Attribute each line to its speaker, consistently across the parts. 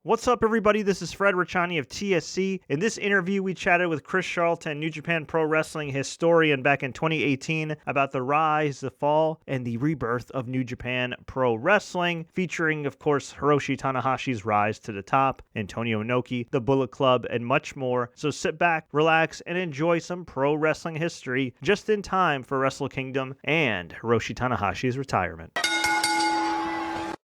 Speaker 1: What's up, everybody? This is Fred Richani of TSC. In this interview, we chatted with Chris Charlton, New Japan Pro Wrestling historian back in 2018, about the rise, the fall, and the rebirth of New Japan Pro Wrestling, featuring, of course, Hiroshi Tanahashi's rise to the top, Antonio Inoki, the Bullet Club, and much more. So sit back, relax, and enjoy some pro wrestling history just in time for Wrestle Kingdom and Hiroshi Tanahashi's retirement.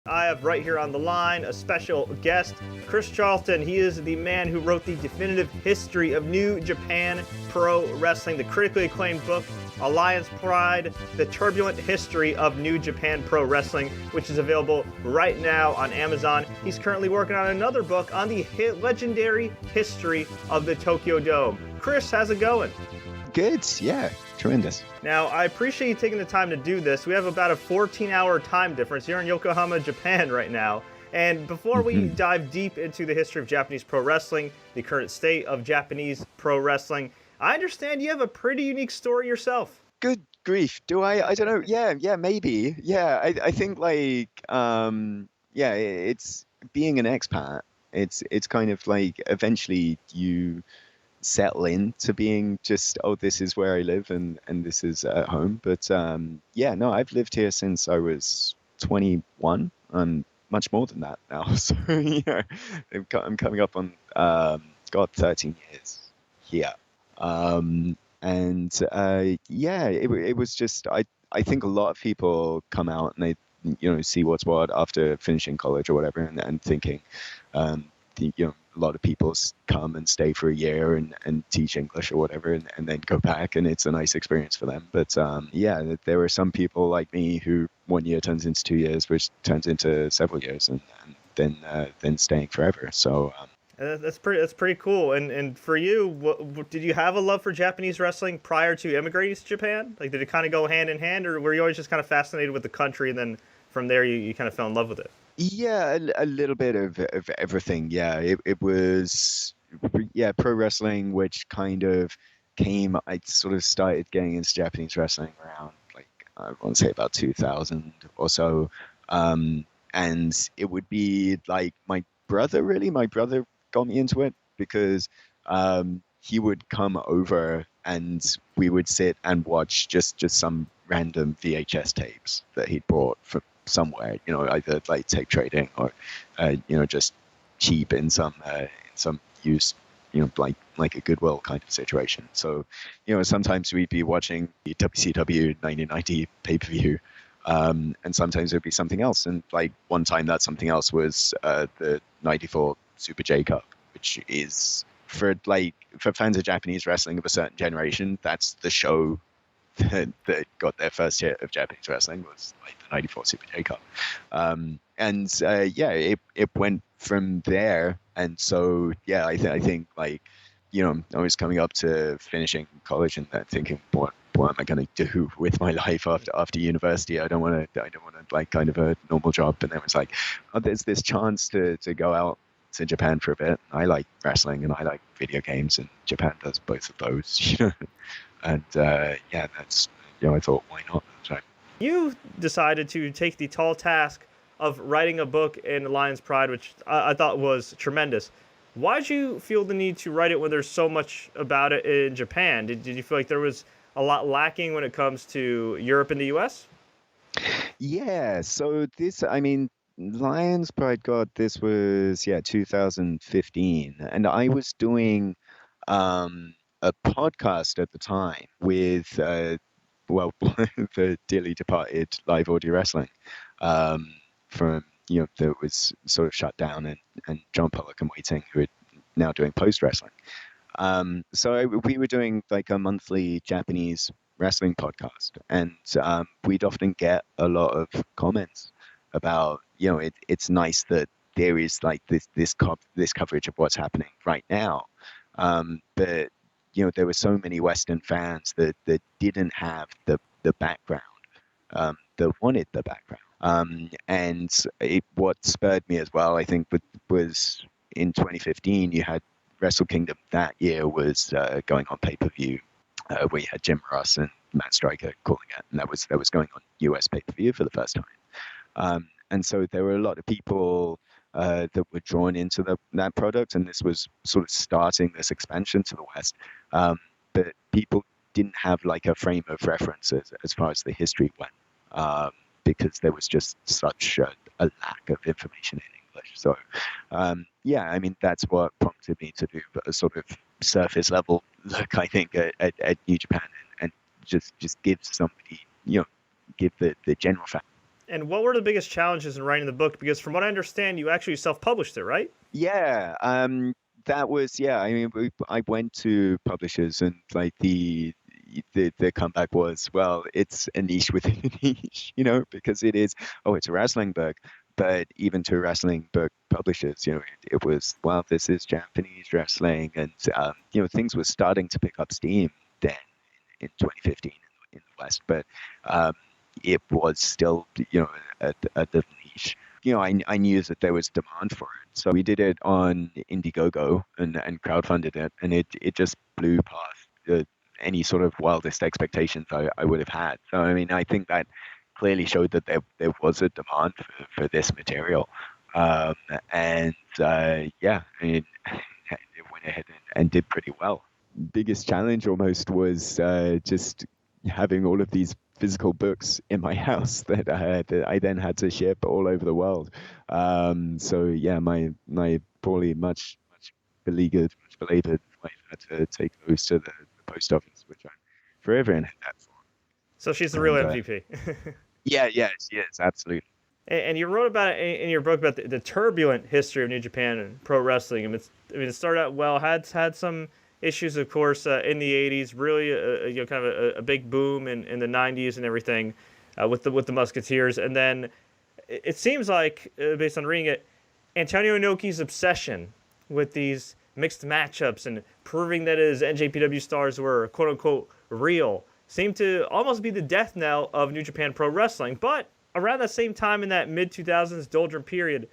Speaker 1: I have right here on the line a special guest, Chris Charlton. He is the man who wrote the definitive history of New Japan Pro Wrestling, the critically acclaimed book, Alliance Pride, the turbulent history of New Japan Pro Wrestling, which is available right now on Amazon. He's currently working on another book on the legendary history of the Tokyo Dome. Chris, how's it going?
Speaker 2: Good, yeah, tremendous.
Speaker 1: Now, I appreciate you taking the time to do this. We have about a 14-hour time difference. You're in Yokohama, Japan right now. And before we dive deep into the history of Japanese pro wrestling, the current state of Japanese pro wrestling, I understand you have a pretty unique story yourself.
Speaker 2: Good grief. Do I don't know. Yeah, maybe. Yeah, I think it's being an expat. It's kind of like eventually you settle into being just, this is where I live and this is at home. But I've lived here since I was 21. I'm much more than that now. So I'm coming up on 13 years here. It was just, I think a lot of people come out and they see what's what after finishing college or whatever, and thinking a lot of people come and stay for a year and teach English or whatever, and then go back, and it's a nice experience for them. But there are some people like me who 1 year turns into 2 years, which turns into several years, and then staying forever. So
Speaker 1: that's pretty cool. And for you, did you have a love for Japanese wrestling prior to immigrating to Japan? Like, did it kind of go hand in hand, or were you always just kind of fascinated with the country, and then from there you kind of fell in love with it?
Speaker 2: Yeah, a little bit of everything. Yeah, it was pro wrestling, which kind of came. I sort of started getting into Japanese wrestling around, like, I want to say about 2000 or so, and it would be like my brother got me into it, because he would come over and we would sit and watch just some random VHS tapes that he'd bought from somewhere, either like tape trading or just cheap in some use, like a Goodwill kind of situation. So sometimes we'd be watching the WCW 1990 pay-per-view, and sometimes it'd be something else. And like one time that something else was the 94 Super J Cup, which is for fans of Japanese wrestling of a certain generation, that's the show that got their first hit of Japanese wrestling, was like the 94 Super J Cup. It went from there. And so, I think like, I was coming up to finishing college and thinking, what am I going to do with my life after university? I don't want to like kind of a normal job. And then it was like, there's this chance to go out to Japan for a bit. I like wrestling and I like video games, and Japan does both of those, And that's, I thought, why not? So
Speaker 1: you decided to take the tall task of writing a book in Alliance Pride, which I thought was tremendous. Why did you feel the need to write it when there's so much about it in Japan? Did you feel like there was a lot lacking when it comes to Europe and the US?
Speaker 2: Yeah, so Lions Pride, God, this was 2015, and I was doing a podcast at the time with the dearly departed Live Audio Wrestling, from that was sort of shut down, and John Pollock and Waiting, who are now doing post wrestling. So we were doing like a monthly Japanese wrestling podcast, and we'd often get a lot of comments about, it's nice that there is like this coverage of what's happening right now, but there were so many Western fans that didn't have the background, that wanted the background. And what spurred me as well, I think, was in 2015, you had Wrestle Kingdom that year was going on pay-per-view, where you had Jim Ross and Matt Striker calling it, and that was going on US pay-per-view for the first time. And so there were a lot of people that were drawn into that product, and this was sort of starting this expansion to the West. But people didn't have like a frame of reference as far as the history went, because there was just such a lack of information in English. So, yeah, I mean, that's what prompted me to do a sort of surface level look, I think, at New Japan, and just give somebody, give the general fact.
Speaker 1: And what were the biggest challenges in writing the book? Because from what I understand, you actually self-published it, right?
Speaker 2: Yeah, that was, yeah. I mean, I went to publishers, and like the comeback was, well, it's a niche within a niche, because it is. Oh, it's a wrestling book, but even to wrestling book publishers, it was, well, this is Japanese wrestling, and things were starting to pick up steam then in 2015 in the West, but it was still, a niche. I knew that there was demand for it. So we did it on Indiegogo and crowdfunded it, and it just blew past any sort of wildest expectations I would have had. So, I mean, I think that clearly showed that there was a demand for this material. And yeah, I mean, it went ahead and did pretty well. Biggest challenge almost was just having all of these physical books in my house that I then had to ship all over the world. So yeah, my probably much beleaguered, much belabored wife had to take those to the post office, which I'm forever in debt for.
Speaker 1: So she's the real MVP.
Speaker 2: Yeah, she is, absolutely.
Speaker 1: And you wrote about it in your book about the turbulent history of New Japan and pro wrestling. I mean, it started out well, had some issues, of course, in the 80s, really kind of a big boom in the 90s and everything, with the Musketeers. And then it seems like, based on reading it, Antonio Inoki's obsession with these mixed matchups and proving that his NJPW stars were quote-unquote real seemed to almost be the death knell of New Japan Pro Wrestling. But around the same time, in that mid-2000s doldrum period,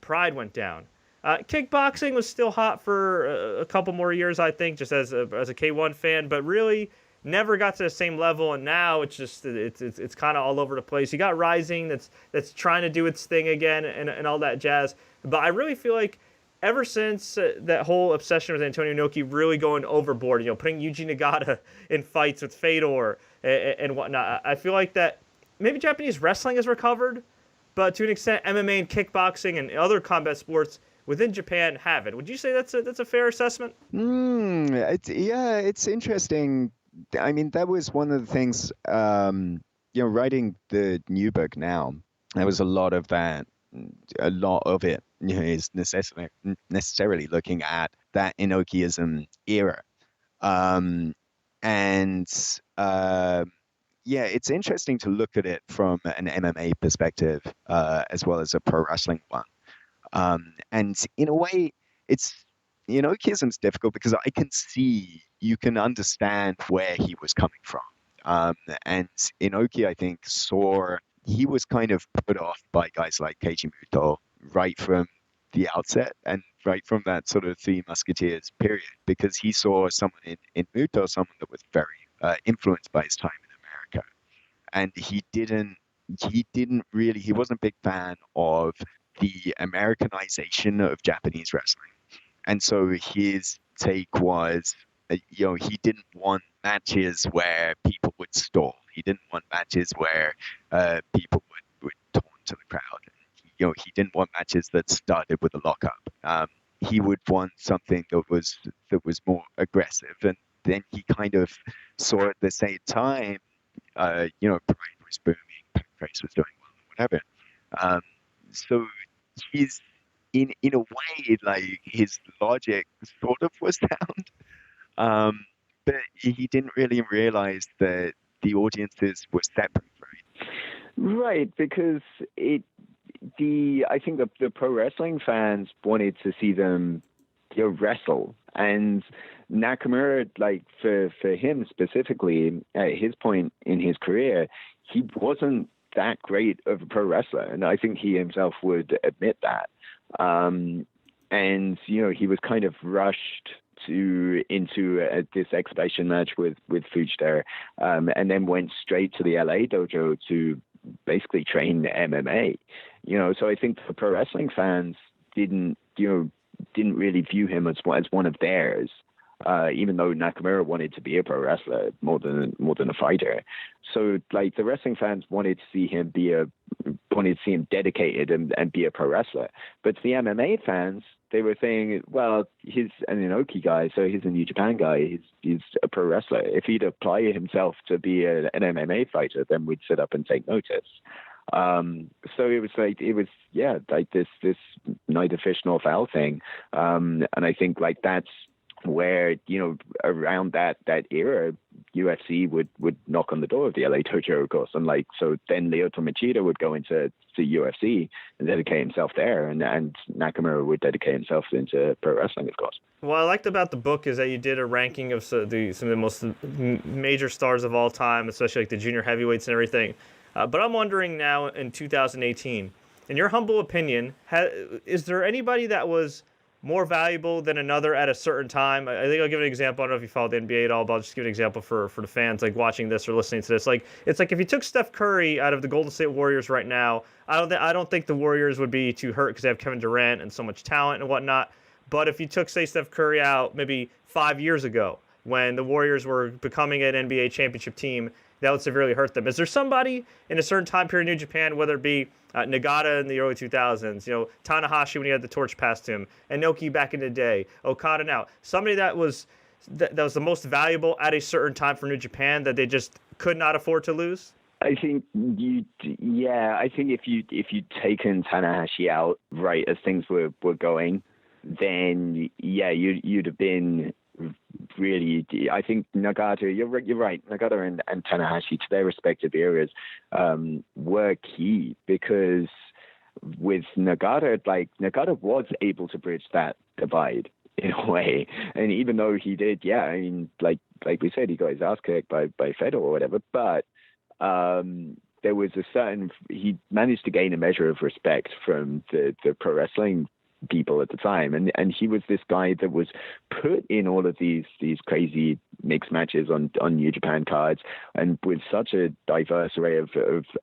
Speaker 1: Pride went down. Kickboxing was still hot for a couple more years, I think, just as a K1 fan, but really never got to the same level. And now it's just it's kind of all over the place. You got Rising that's trying to do its thing again and all that jazz. But I really feel like ever since that whole obsession with Antonio Inoki really going overboard, putting Yuji Nagata in fights with Fedor and whatnot, I feel like that maybe Japanese wrestling has recovered, but to an extent, MMA and kickboxing and other combat sports within Japan haven't. Would you say that's a fair assessment?
Speaker 2: It's interesting. I mean, that was one of the things, writing the new book now, there was a lot of that. A lot of it is necessarily looking at that Inokiism era. Yeah, it's interesting to look at it from an MMA perspective, as well as a pro wrestling one. And in a way, Inokiism's difficult because you can understand where he was coming from. And Inoki, I think, he was kind of put off by guys like Keiji Muto right from the outset and right from that sort of Three Musketeers period, because he saw someone in Muto, someone that was very influenced by his time in America. And he wasn't a big fan of the Americanization of Japanese wrestling. And so his take was, he didn't want matches where people would stall. He didn't want matches where people would taunt to the crowd. He didn't want matches that started with a lockup. He would want something that was more aggressive. And then he kind of saw at the same time, Pride was booming, Grace was doing well, whatever. So he's in a way, like, his logic sort of was sound, but he didn't really realize that the audiences were separate, right?
Speaker 3: Right, because I think the pro wrestling fans wanted to see them wrestle, and Nakamura, like for him specifically, at his point in his career, he wasn't that great of a pro wrestler, and I think he himself would admit that. And he was kind of rushed into this exhibition match with Fujita, and then went straight to the LA dojo to basically train MMA. So I think for pro wrestling fans, didn't really view him as one of theirs. Even though Nakamura wanted to be a pro wrestler more than a fighter. So like the wrestling fans wanted to see him dedicated and be a pro wrestler. But to the MMA fans, they were saying, well, he's an Inoki guy, so he's a New Japan guy. He's a pro wrestler. If he'd apply himself to be an MMA fighter, then we'd sit up and take notice. So it was like this neither fish nor foul thing. And I think like that's where, around that era, UFC would knock on the door of the LA Dojo, of course. And like, so then Lyoto Machida would go into UFC and dedicate himself there. And Nakamura would dedicate himself into pro wrestling, of course.
Speaker 1: What I liked about the book is that you did a ranking of some of the most major stars of all time, especially like the junior heavyweights and everything. But I'm wondering now in 2018, in your humble opinion, is there anybody that was more valuable than another at a certain time? I think I'll give an example. I don't know if you follow the NBA at all, but I'll just give an example for the fans like watching this or listening to this. Like, it's like if you took Steph Curry out of the Golden State Warriors right now, I don't think the Warriors would be too hurt because they have Kevin Durant and so much talent and whatnot. But if you took, say, Steph Curry out maybe 5 years ago when the Warriors were becoming an NBA championship team, that would severely hurt them. Is there somebody in a certain time period in New Japan, whether it be Nagata in the early 2000s, Tanahashi when he had the torch passed to him, Inoki back in the day, Okada now, somebody that was the most valuable at a certain time for New Japan that they just could not afford to lose?
Speaker 3: I think if you'd taken Tanahashi out right as things were going, then you'd have been really. I think Nagata, you're right. Nagata and Tanahashi, to their respective eras, were key because with Nagata, like Nagata was able to bridge that divide in a way, and even though he did, like we said, he got his ass kicked by Fedor or whatever, but there was he managed to gain a measure of respect from the pro wrestling people at the time, and he was this guy that was put in all of these crazy mixed matches on New Japan cards, and with such a diverse array of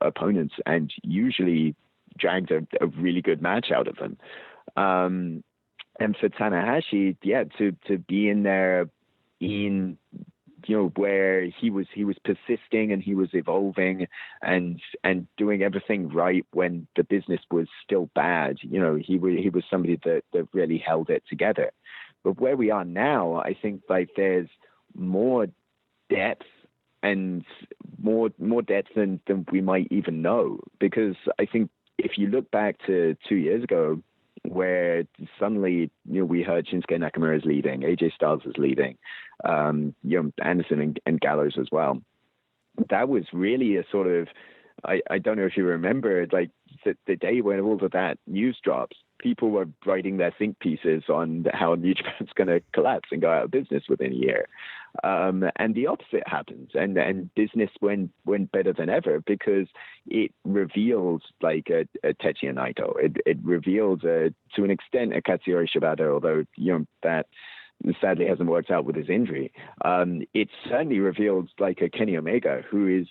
Speaker 3: opponents, and usually dragged a really good match out of them. And for Tanahashi, to be in there where he was persisting and he was evolving and doing everything right when the business was still bad. He was somebody that really held it together. But where we are now, I think like there's more depth and more depth than we might even know, because I think if you look back to 2 years ago, where suddenly we heard Shinsuke Nakamura is leaving, AJ Styles is leaving, Anderson and Gallows as well. That was really a sort of, I don't know if you remember, like the day when all of that news drops, people were writing their think pieces on how New Japan's going to collapse and go out of business within a year. And the opposite happened, and business went better than ever because it revealed like a Tetsuya Naito. It revealed to an extent a Katsuyori Shibata, although that sadly hasn't worked out with his injury. It certainly revealed like a Kenny Omega, who is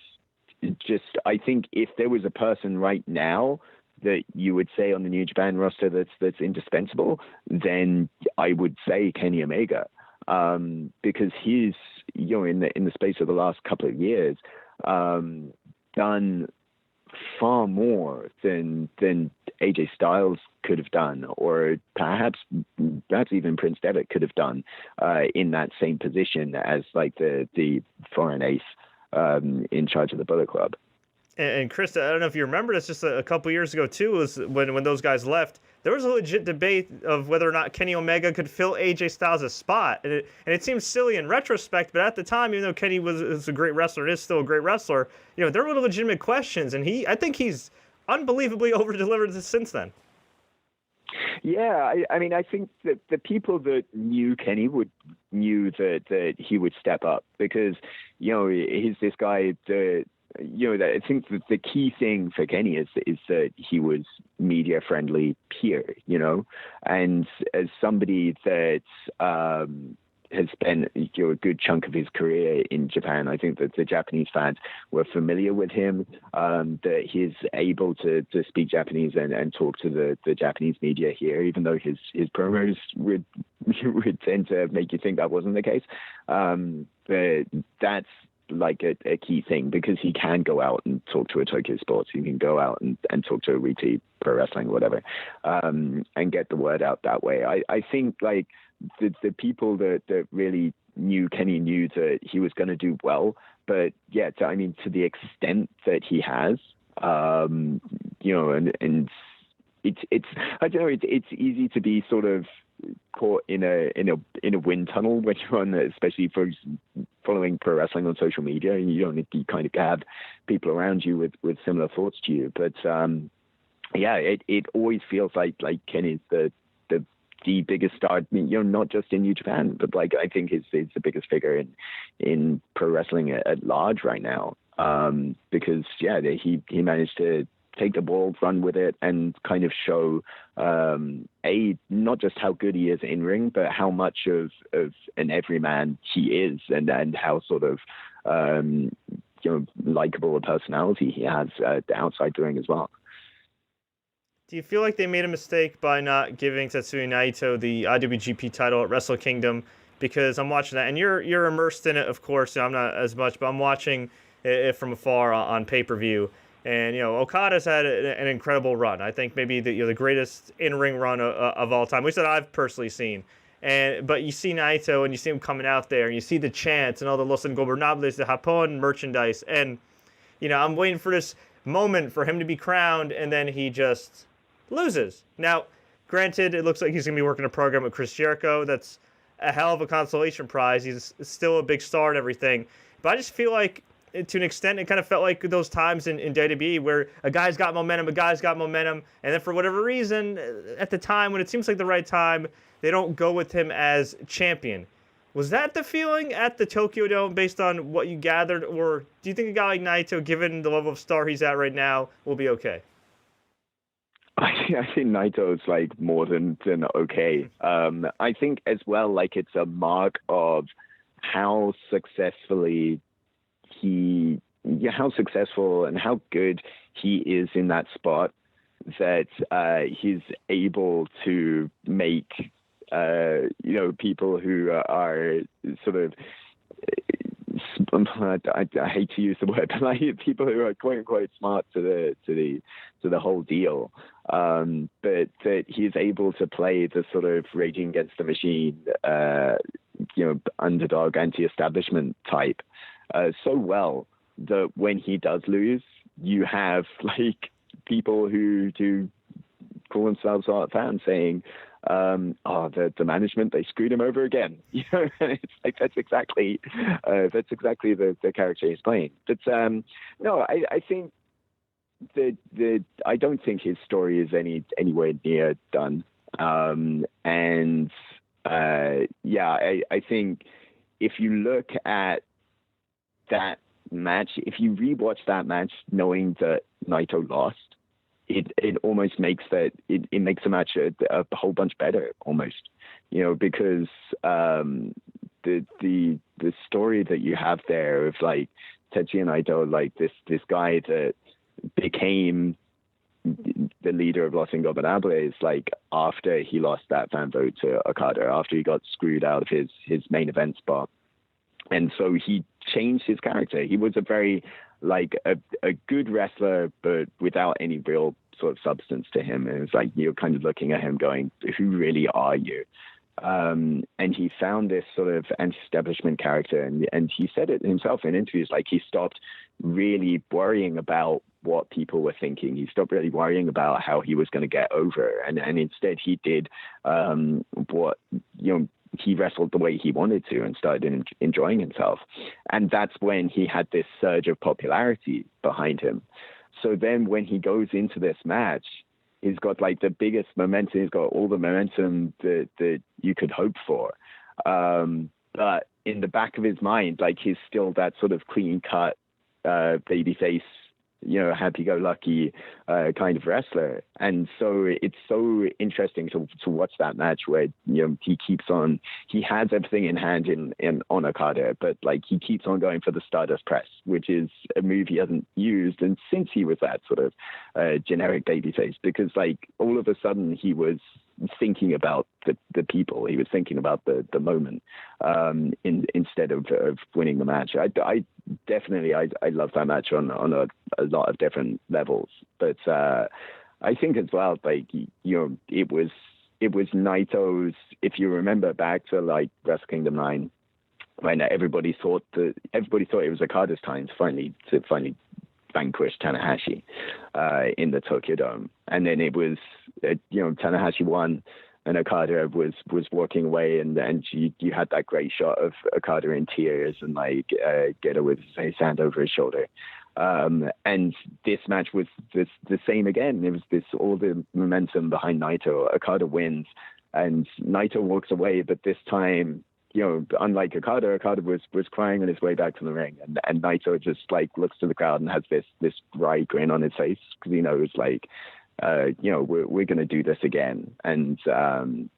Speaker 3: just, I think if there was a person right now that you would say on the New Japan roster that's indispensable, then I would say Kenny Omega. Because he's, in the space of the last couple of years, done far more than AJ Styles could have done, or perhaps even Prince Devitt could have done in that same position as like the foreign ace in charge of the Bullet Club.
Speaker 1: And Chris, I don't know if you remember this, just a couple years ago too, was when those guys left, there was a legit debate of whether or not Kenny Omega could fill AJ Styles' spot. And it seems silly in retrospect, but at the time, even though Kenny was a great wrestler and is still a great wrestler, there were legitimate questions, and I think he's unbelievably over-delivered since then.
Speaker 3: Yeah, I mean, I think that the people that knew Kenny knew that he would step up because, he's this guy that, I think that the key thing for Kenny is that he was media friendly here, and as somebody that has spent a good chunk of his career in Japan. I think that the Japanese fans were familiar with him, that he's able to speak Japanese and talk to the Japanese media here, even though his promos would tend to make you think that wasn't the case. But that's like a key thing, because he can go out and talk to a Tokyo Sports. He can go out and talk to a Weekly Pro Wrestling, whatever, and get the word out that way. I think like the people that really knew Kenny knew that he was going to do well, but yeah, I mean, to the extent that he has, and it's I don't know, it's easy to be sort of caught in a wind tunnel when you're on, especially for following pro wrestling on social media, and you kind of have people around you with similar thoughts to you. But it always feels like Kenny's the biggest star, not just in New Japan, but like I think he's the biggest figure in pro wrestling at large right now, because he managed to take the ball, run with it, and kind of show not just how good he is in ring, but how much of an everyman he is, and how sort of likable a personality he has the outside doing as well.
Speaker 1: Do you feel like they made a mistake by not giving Tetsuya Naito the IWGP title at Wrestle Kingdom? Because I'm watching that, and you're immersed in it, of course. I'm not as much, but I'm watching it from afar on pay-per-view. And Okada's had an incredible run. I think maybe the greatest in-ring run of all time, which that I've personally seen. But you see Naito, and you see him coming out there, and you see the chants and all the Los Ingobernables de Japon merchandise, and I'm waiting for this moment for him to be crowned, and then he just loses. Now, granted, it looks like he's going to be working a program with Chris Jericho. That's a hell of a consolation prize. He's still a big star and everything. But I just feel like, to an extent, it kind of felt like those times in WWE where a guy's got momentum, and then for whatever reason, at the time, when it seems like the right time, they don't go with him as champion. Was that the feeling at the Tokyo Dome based on what you gathered, or do you think a guy like Naito, given the level of star he's at right now, will be okay?
Speaker 3: I think Naito's like more than okay. I think as well, like it's a mark of how successful and how good he is in that spot, that he's able to make people who are sort of, I hate to use the word, but like people who are quote unquote smart to the whole deal, but that he's able to play the sort of raging against the machine, underdog, anti-establishment type so well that when he does lose, you have like people who do call themselves art fans saying, the management, they screwed him over again. And it's like that's exactly the character he's playing. But no, I think that I don't think his story is anywhere near done. I think if you look at that match, if you rewatch that match knowing that Naito lost, it almost makes it makes the match a whole bunch better almost, because the story that you have there of like Tetsuya Naito, like this guy that became the leader of Los Ingobernables, like after he lost that fan vote to Okada, after he got screwed out of his main event spot. And so he changed his character. He was a very a good wrestler, but without any real sort of substance to him. And it's like you're kind of looking at him going, who really are you? And he found this sort of anti-establishment character, and he said it himself in interviews, like he stopped really worrying about what people were thinking. He stopped really worrying about how he was going to get over, and instead he did what he wrestled the way he wanted to and started enjoying himself. And that's when he had this surge of popularity behind him. So then when he goes into this match, he's got like the biggest momentum. He's got all the momentum that you could hope for. But in the back of his mind, like he's still that sort of clean cut, babyface, happy-go-lucky kind of wrestler. And so it's so interesting to watch that match where, he has everything in hand on Okada, but like he keeps on going for the Stardust Press, which is a move he hasn't used. And since he was that sort of generic babyface, because like all of a sudden he was thinking about the people, he was thinking about the moment, instead of winning the match. I definitely love that match on a lot of different levels, but I think as well, like, it was Naito's, if you remember back to like Wrestle Kingdom 9, when everybody thought it was Okada's time to finally vanquish Tanahashi in the Tokyo Dome. And then it was, Tanahashi won and Okada was walking away, and you had that great shot of Okada in tears and like Gedo with his hand over his shoulder. And this match was the same again. It was all the momentum behind Naito. Okada wins and Naito walks away, but this time, unlike Okada was crying on his way back to the ring, and Naito just like looks to the crowd and has this wry grin on his face, because he knows like, we're going to do this again. And, and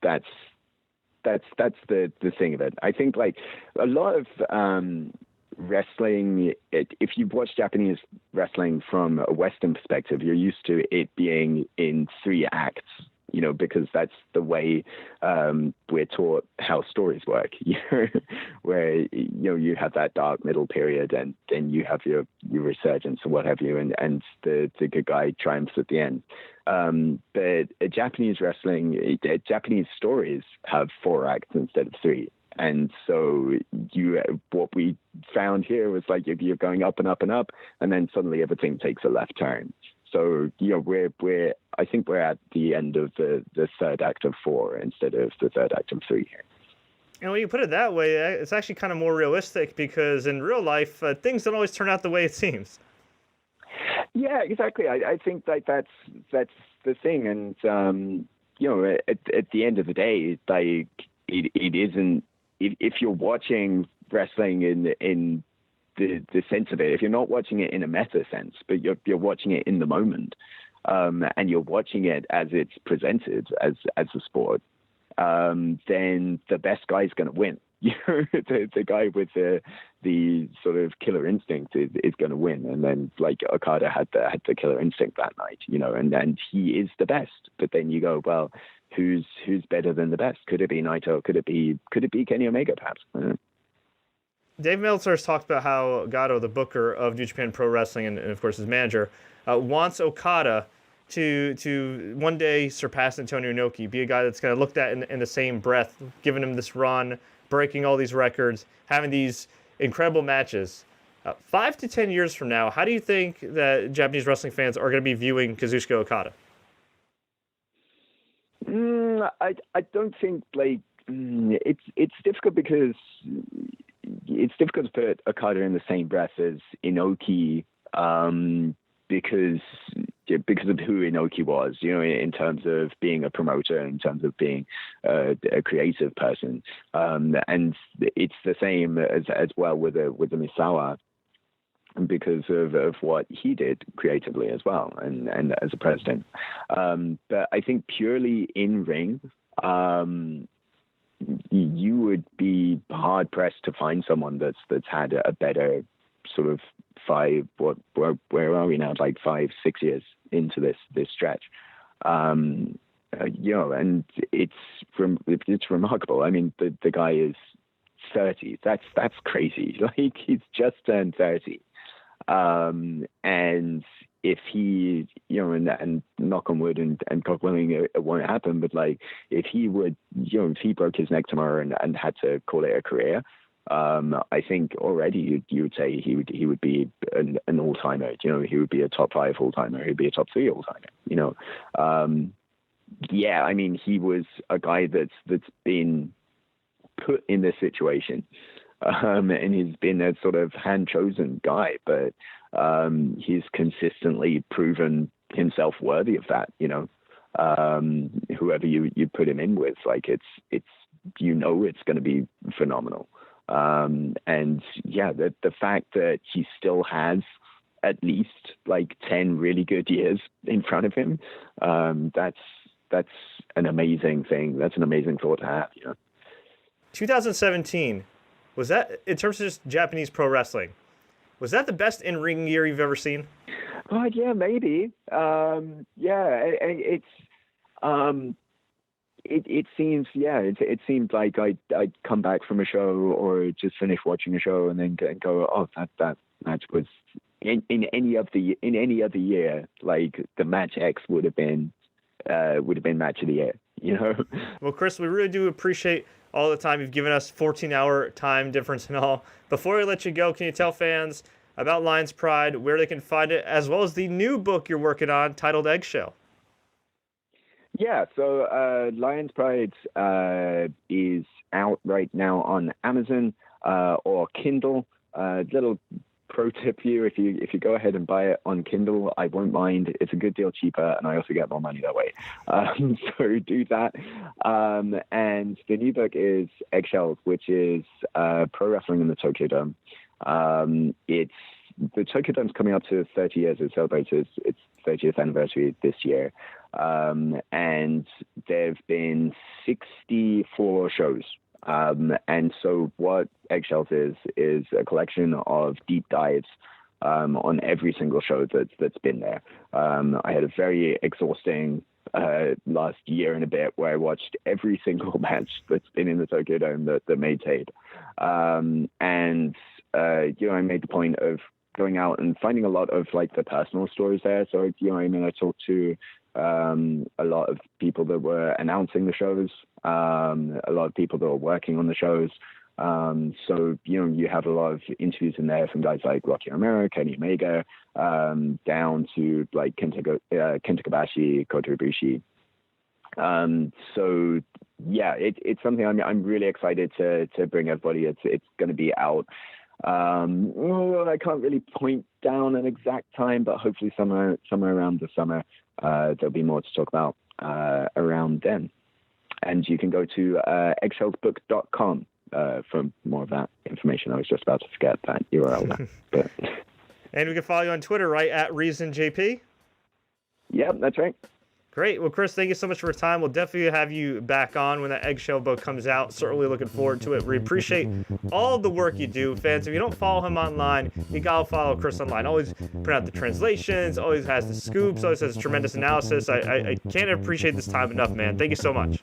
Speaker 3: that's the thing of it. I think like a lot of, wrestling, if you've watched Japanese wrestling from a Western perspective, you're used to it being in 3 acts, because that's the way we're taught how stories work, where you have that dark middle period, and then you have your resurgence or what have you, and the good guy triumphs at the end. But Japanese wrestling, Japanese stories have 4 acts instead of 3. And so what we found here was like, if you're going up and up and up, and then suddenly everything takes a left turn. So, I think we're at the end of the 3rd act of 4 instead of the 3rd act of 3 here.
Speaker 1: And when you put it that way, it's actually kind of more realistic, because in real life, things don't always turn out the way it seems.
Speaker 3: Yeah, exactly. I think like that's the thing. And, at the end of the day, like it isn't, if you're watching wrestling in the sense of it, if you're not watching it in a meta sense, but you're watching it in the moment, and you're watching it as it's presented as a sport, then the best guy is going to win. The guy with the sort of killer instinct is going to win. And then like Okada had the killer instinct that night, and he is the best. But then you go, well, who's better than the best? Could it be Naito? Could it be Kenny Omega, perhaps?
Speaker 1: Dave Meltzer has talked about how Gato, the booker of New Japan Pro Wrestling, and of course his manager, wants Okada to one day surpass Antonio Inoki, be a guy that's kind of looked at in the same breath, giving him this run, breaking all these records, having these incredible matches. 5 to 10 years from now, how do you think that Japanese wrestling fans are going to be viewing Kazuchika Okada?
Speaker 3: I don't think like it's difficult, because it's difficult to put Okada in the same breath as Inoki, because of who Inoki was, in terms of being a promoter, in terms of being a creative person, and it's the same as well with a Misawa, because of what he did creatively as well, and as a president. But I think purely in ring, you would be hard pressed to find someone that's had a better sort of where are we now? Like 5-6 years into this stretch. And it's remarkable. I mean, the guy is 30. That's crazy. Like, he's just turned 30. And if he, and knock on wood and God willing, it won't happen, but like, if he would, if he broke his neck tomorrow and had to call it a career, I think already you would say he would be an all-timer. He would be a top 5 all-timer. He'd be a top 3 all-timer. Yeah, I mean, he was a guy that's been put in this situation, and he's been a sort of hand-chosen guy, but he's consistently proven himself worthy of that. Whoever you put him in with, like, it's it's going to be phenomenal. And yeah, the fact that he still has at least like 10 really good years in front of him. That's an amazing thing. That's an amazing thought to have,
Speaker 1: 2017, was that, in terms of just Japanese pro wrestling, was that the best in-ring year you've ever seen?
Speaker 3: Oh, yeah, maybe. It seems, it seemed like I'd come back from a show or just finish watching a show and then go, oh, that match was in any other year, like the match X would have been match of the year,
Speaker 1: Well, Chris, we really do appreciate all the time you've given us, 14-hour time difference and all. Before we let you go, can you tell fans about Lions Pride, where they can find it, as well as the new book you're working on titled Eggshell?
Speaker 3: Yeah, so Lions Pride is out right now on Amazon or Kindle. Little pro tip here: if you go ahead and buy it on Kindle, I won't mind. It's a good deal cheaper, and I also get more money that way. So do that. And the new book is Eggshells, which is pro wrestling in the Tokyo Dome. It's the Tokyo Dome's coming up to 30 years. It celebrates its 30th anniversary this year. And there've been 64 shows. And so what Eggshells is a collection of deep dives on every single show that's been there. I had a very exhausting last year and a bit where I watched every single match that's been in the Tokyo Dome that made tape. And I made the point of going out and finding a lot of like the personal stories there. So, I talked to a lot of people that were announcing the shows, a lot of people that were working on the shows. So, you have a lot of interviews in there from guys like Rocky Romero, Kenny Omega, down to like Kenta Kobashi, Kota Ibushi. So yeah, it's something I'm really excited to bring everybody. It's going to be out. I can't really point down an exact time, but hopefully somewhere around the summer, there'll be more to talk about around then. And you can go to eggshellsbook.com for more of that information. I was just about to forget that URL. But
Speaker 1: and we can follow you on Twitter, right, at ReasonJP?
Speaker 3: Yep, that's right.
Speaker 1: Great. Well, Chris, thank you so much for your time. We'll definitely have you back on when that Eggshell book comes out. Certainly looking forward to it. We appreciate all the work you do. Fans, if you don't follow him online, you got to follow Chris online. Always print out the translations, always has the scoops, always has tremendous analysis. I can't appreciate this time enough, man. Thank you so much.